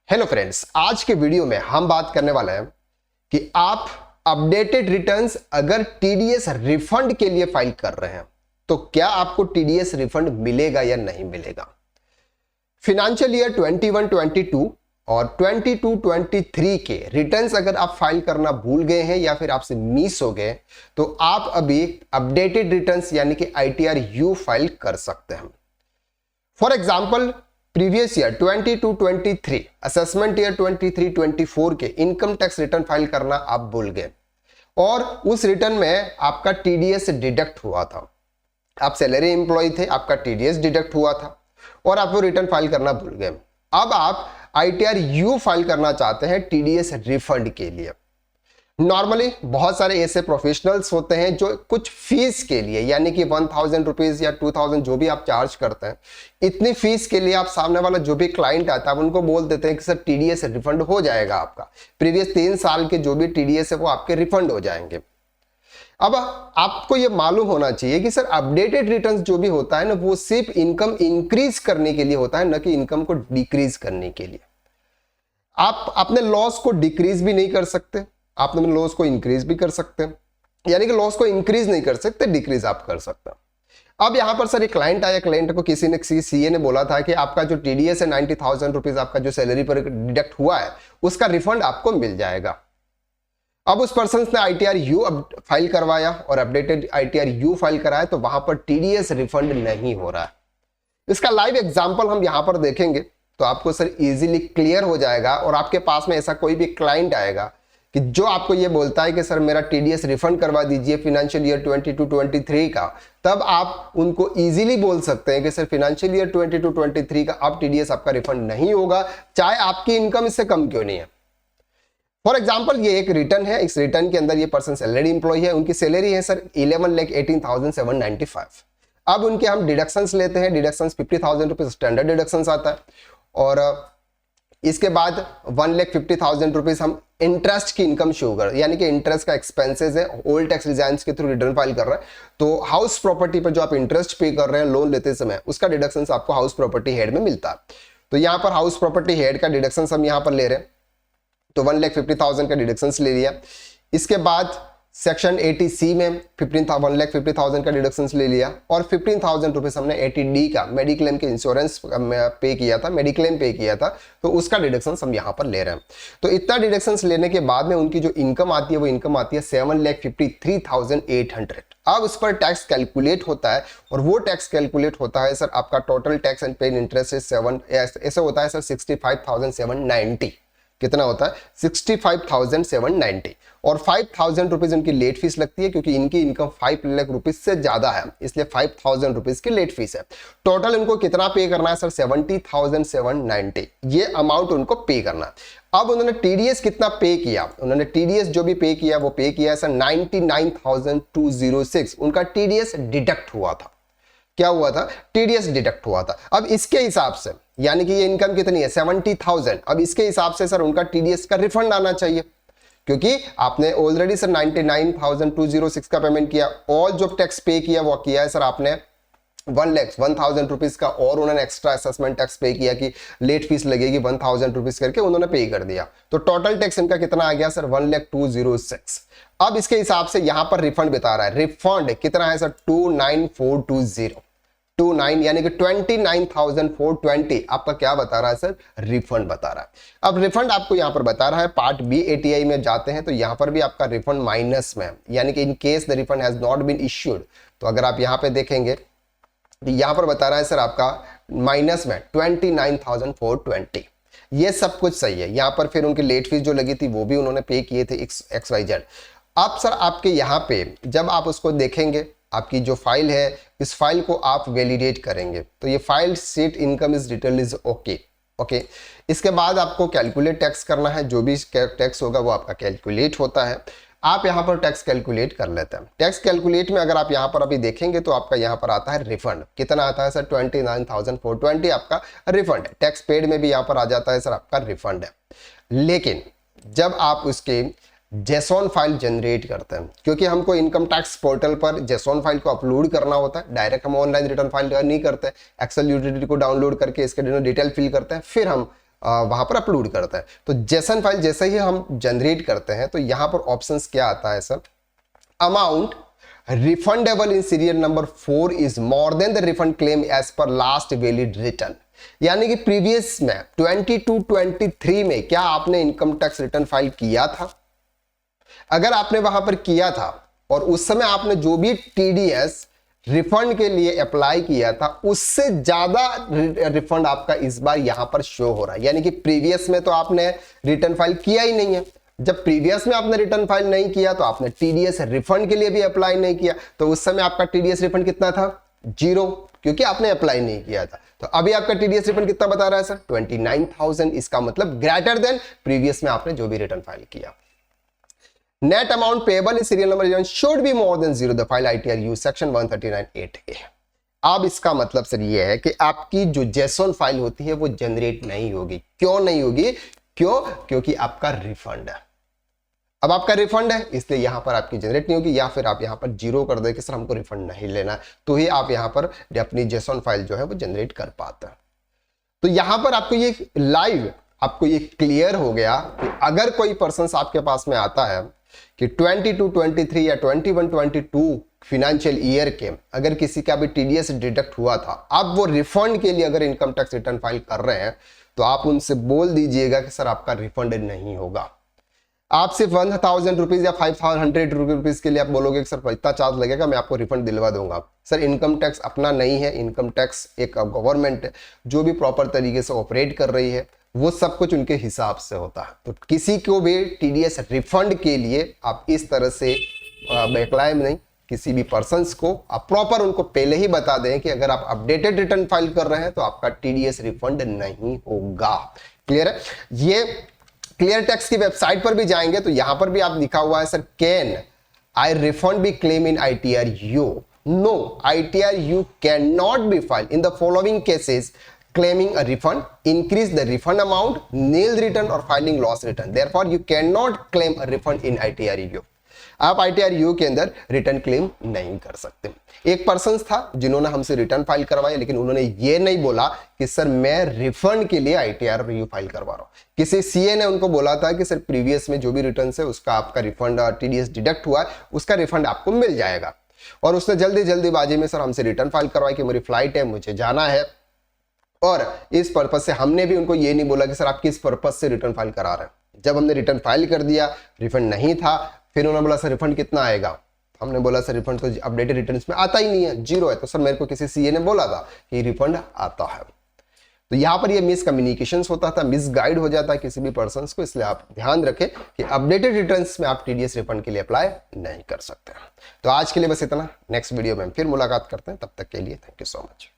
Hello friends, आज के video में हम बात करने वाले हैं कि आप अपडेटेड रिटर्न्स अगर टीडीएस रिफंड के लिए फाइल कर रहे हैं तो क्या आपको टीडीएस रिफंड मिलेगा या नहीं मिलेगा। फिनेंशियल ईयर 21-22 और 22-23 के रिटर्न्स अगर आप फाइल करना भूल गए हैं या फिर आपसे मिस हो गए तो आप अभी अपडेटेड रिटर्न्स यानी कि आईटीआर यू फाइल कर सकते हैं। For example, previous year 22-23 assessment year 23-24 के इनकम टैक्स रिटर्न फाइल करना आप भूल गए और उस रिटर्न में आपका टीडीएस डिडक्ट हुआ था। आप सैलरी एम्प्लॉय थे, आपका टीडीएस डिडक्ट हुआ था और आप वो रिटर्न फाइल करना भूल गए। अब आप आईटीआर यू फाइल करना चाहते हैं टीडीएस रिफंड के लिए। नॉर्मली बहुत सारे ऐसे प्रोफेशनल्स होते हैं जो कुछ फीस के लिए यानी कि 1000 रुपीज या 2000 जो भी आप चार्ज करते हैं, इतनी फीस के लिए आप सामने वाला जो भी क्लाइंट आता है आप उनको बोल देते हैं कि सर टीडीएस रिफंड हो जाएगा, आपका प्रीवियस 3 साल के जो भी टीडीएस है वो आपके रिफंड हो जाएंगे। अब आपको ये मालूम होना चाहिए कि सर अपडेटेड रिटर्न्स जो भी होता है ना वो सिर्फ इनकम इंक्रीज करने के लिए होता है, न कि इनकम को डिक्रीज करने के लिए। आप अपने लॉस को डिक्रीज भी नहीं कर सकते, आप अपने लॉस को इंक्रीज भी कर सकते हैं, यानी कि लॉस को इंक्रीज नहीं कर सकते, डिक्रीज आप कर सकते हैं। अब यहां पर सर एक क्लाइंट आया, क्लाइंट को किसी ने सीए ने बोला था कि आपका जो टीडीएस है 90,000 रुपीज आपका जो सैलरी पर डिडक्ट हुआ है उसका रिफंड आपको मिल जाएगा। अब उस पर्सन ने आईटीआर यू फाइल करवाया और अपडेटेड आईटीआर यू फाइल कराया तो वहां पर टीडीएस रिफंड नहीं हो रहा है। इसका लाइव एग्जांपल हम यहां पर देखेंगे तो आपको सर इजीली क्लियर हो जाएगा और आपके पास में ऐसा कोई भी क्लाइंट आएगा कि जो आपको ये बोलता है कि सर मेरा टीडीएस रिफंड करवा दीजिए फिनेंशियल ईयर 22-23 का, तब आप उनको इजीली बोल सकते हैं कि सर फिनेंशियल ईयर 22-23 का अब टीडीएस आपका रिफंड नहीं होगा, चाहे आपकी इनकम इससे कम क्यों नहीं है। फॉर एग्जाम्पल, ये एक रिटर्न है, इस रिटर्न के अंदर ये पर्सन सैलरी इंप्लॉय है, उनकी सैलरी है सर 11,18,795। अब उनके हम डिडक्शंस लेते हैं, डिडक्शंस 50,000 रुपीज स्टैंडर्ड डिडक्शंस आता है और इसके बाद 1,50,000 रुपीज हम इंटरेस्ट की इनकम शो कर, यानी कि इंटरेस्ट का एक्सपेंसेस है, ओल्ड टैक्स रिजाइंस के थ्रू रिटर्न फाइल कर रहे हैं तो हाउस प्रॉपर्टी पर जो आप इंटरेस्ट पे कर रहे हैं लोन लेते समय उसका डिडक्शन आपको हाउस प्रॉपर्टी हेड में मिलता है। तो यहाँ पर हाउस प्रॉपर्टी हेड का डिडक्शन हम यहाँ पर ले रहे हैं तो 1,50,000 का डिडक्शन ले लिया। इसके बाद सेक्शन 80C में 1,50,000 का डिडक्शन ले लिया और 15,000 रुपीज हमने 80D का मेडिक्लेम के इंश्योरेंस पे किया था, मेडिक्लेम पे किया था तो उसका डिडक्शन हम यहाँ पर ले रहे हैं। तो इतना डिडक्शन लेने के बाद में उनकी जो इनकम आती है वो इनकम आती है 7,53,800। अब उस पर टैक्स कैलकुलेट होता है और वो टैक्स कैलकुलेट होता है सर आपका total tax and paid interest ऐसे होता है सर 65,790। कितना होता है 65,790 और 5,000 रुपीज उनकी लेट फीस लगती है क्योंकि इनकी इनकम 5 लाख रुपीज से ज्यादा है, इसलिए 5,000 रुपीज की लेट फीस है। टोटल उनको कितना पे करना है सर 70,790, ये अमाउंट उनको पे करना है। अब उन्होंने टीडीएस कितना पे किया, उन्होंने टीडीएस जो भी पे किया वो पे किया है सर 99,206। उनका टीडीएस डिडक्ट हुआ था। क्या हुआ था? टीडीएस डिडक्ट हुआ था। अब इसके हिसाब से यानी कि ये इनकम कितनी है 70,000, अब इसके हिसाब से सर उनका टीडीएस का रिफंड आना चाहिए क्योंकि आपने ऑलरेडी सर 99,206 का पेमेंट किया, ऑल जो टैक्स पे किया वो किया है सर आपने 1,01,000 रुपीज का और उन्होंने एक्स्ट्रा असेसमेंट टैक्स पे किया कि लेट फीस लगेगी 1,000 रुपीज करके उन्होंने पे कर दिया तो टोटल टैक्स इनका कितना आ गया सर 1,02,06। अब इसके हिसाब से यहां पर रिफंड बता रहा है, रिफंड कितना है सर 29,420, 29 यानी कि 29,420 आपका क्या बता रहा है सर रिफंड बता रहा है। अब रिफंड आपको यहां पर बता रहा है पार्ट बी एटीआई में जाते हैं तो यहां पर भी आपका रिफंड माइनस में यानी कि in case the refund has not been issued. तो अगर आप यहां पे देखेंगे तो यहां पर बता रहा है सर आपका माइनस में 29,420, ये सब कुछ सही है। यहां पर फिर उनकी लेट फीस जो लगी थी वो भी उन्होंने पे किए थे XYZ। अब सर आपके यहां पे जब आप उसको देखेंगे आपकी जो फाइल है इस फाइल को आप वैलिडेट करेंगे तो ये file sheet income is detail is okay. इसके बाद आपको कैलकुलेट टैक्स करना है, जो भी टैक्स होगा वो आपका कैलकुलेट होता है। आप यहाँ पर टैक्स कैलकुलेट कर लेते हैं। टैक्स कैलकुलेट में अगर आप यहाँ पर अभी देखेंगे तो आपका यहाँ पर आता है रिफंड, कितना आता है सर 29,420 आपका रिफंड है। टैक्स पेड में भी यहाँ पर आ जाता है सर आपका रिफंड है। लेकिन जब आप उसके जेसॉन फाइल जनरेट करते हैं, क्योंकि हमको इनकम टैक्स पोर्टल पर जेसॉन फाइल को अपलोड करना होता है, डायरेक्ट हम ऑनलाइन रिटर्न फाइल नहीं करते, एक्सेल यूटिलिटी को डाउनलोड करके इसके डिटेल फिल करते हैं, फिर हम वहां पर अपलोड करता है। तो जेसन फाइल जैसे ही हम जनरेट करते हैं तो यहां पर ऑप्शंस क्या आता है sir, amount refundable in serial number 4 is more than the refund claim as per last valid return। यानी कि प्रीवियस में 22-23 में क्या आपने इनकम टैक्स रिटर्न फाइल किया था? अगर आपने वहां पर किया था और उस समय आपने जो भी टीडीएस रिफंड के लिए अप्लाई किया था उससे ज्यादा रिफंड आपका इस बार यहां पर शो हो रहा है। यानी कि प्रीवियस में तो आपने रिटर्न फाइल किया ही नहीं है। जब प्रीवियस में आपने रिटर्न फाइल नहीं किया तो आपने टीडीएस रिफंड के लिए भी अप्लाई नहीं किया, तो उस समय आपका टीडीएस रिफंड कितना था? 0, क्योंकि आपने अप्लाई नहीं किया था। तो अभी आपका टीडीएस रिफंड कितना बता रहा है सर? 29,000। इसका मतलब ग्रेटर देन प्रीवियस में आपने जो भी रिटर्न फाइल किया। Net amount payable is serial number should be more than 0 the file ITRU section 139(8)A। अब इसका मतलब सर ये है कि आपकी जो जेसन फाइल होती है वो जनरेट नहीं होगी। क्यों नहीं होगी? क्योंकि आपका रिफंड है। अब आपका रिफंड है इसलिए यहां पर आपकी जनरेट नहीं होगी, या फिर आप यहां पर 0 कर दे कि सर हमको रिफंड नहीं लेना, तो ही आप यहां पर अपनी जेसन फाइल जो है वो जनरेट कर पाते हैं। तो यहां पर आपको ये लाइव आपको ये क्लियर हो गया कि अगर कोई पर्सन आपके पास में आता है कि 22-23 या 21-22 फाइनेंशियल ईयर के अगर किसी का भी टीडीएस डिडक्ट हुआ था, अब वो रिफंड के लिए अगर इनकम टैक्स रिटर्न फाइल कर रहे हैं तो आप उनसे बोल दीजिएगा कि सर आपका रिफंड नहीं होगा। आप सिर्फ 1,000 रुपीज या 500 रुपीज के लिए आप बोलोगे कि सर इतना चार्ज लगेगा, मैं आपको रिफंड दिलवा दूंगा। सर इनकम टैक्स अपना नहीं है, इनकम टैक्स एक गवर्नमेंट है जो भी प्रॉपर तरीके से ऑपरेट कर रही है, वो सब कुछ उनके हिसाब से होता है। तो किसी को भी टीडीएस रिफंड के लिए आप इस तरह से बैकलाइम नहीं, किसी भी पर्सन्स को आप प्रॉपर उनको पहले ही बता दें कि अगर आप अपडेटेड रिटर्न फाइल कर रहे हैं तो आपका टीडीएस रिफंड नहीं होगा। क्लियर है? ये क्लियर टैक्स की वेबसाइट पर भी जाएंगे तो यहां पर भी आप लिखा हुआ है sir, can I refund be claim in ITRU? No, ITRU can not be file in the following cases: claiming a refund, increase the refund amount, nil return or filing loss return. Therefore, you cannot claim a refund in ITRU. आप ITRU के अंदर return claim नहीं कर सकते। एक person था जिन्होंने हमसे रिटर्न फाइल करवाया, लेकिन उन्होंने ये नहीं बोला कि सर मैं रिफंड के लिए ITRU फाइल करवा रहा हूं। किसी सीए ने उनको बोला था कि सर प्रीवियस में जो भी रिटर्न है उसका आपका रिफंड टीडीएस डिडक्ट हुआ है उसका रिफंड आपको मिल जाएगा, और उसने जल्दीबाजी में सर हमसे रिटर्न फाइल करवाया कि मेरी फ्लाइट है, मुझे जाना है, और इस पर्पस से हमने भी उनको ये नहीं बोला कि सर आप किस पर्पस से रिटर्न फाइल करा रहे हैं। जब हमने रिटर्न फाइल कर दिया, रिफंड नहीं था, फिर उन्होंने बोला सर रिफंड कितना आएगा? हमने बोला सर रिफंड तो अपडेटेड रिटर्न्स में आता ही नहीं है, 0 है। तो सर मेरे को किसी सीए ने बोला था कि रिफंड आता है। तो यहाँ पर ये मिसकम्युनिकेशंस होता था, मिसगाइड हो जाता है किसी भी पर्सन को, इसलिए आप ध्यान रखें कि अपडेटेड रिटर्न्स में आप टीडीएस रिफंड के लिए अप्लाई नहीं कर सकते। तो आज के लिए बस इतना, नेक्स्ट वीडियो में फिर मुलाकात करते हैं, तब तक के लिए थैंक यू सो मच।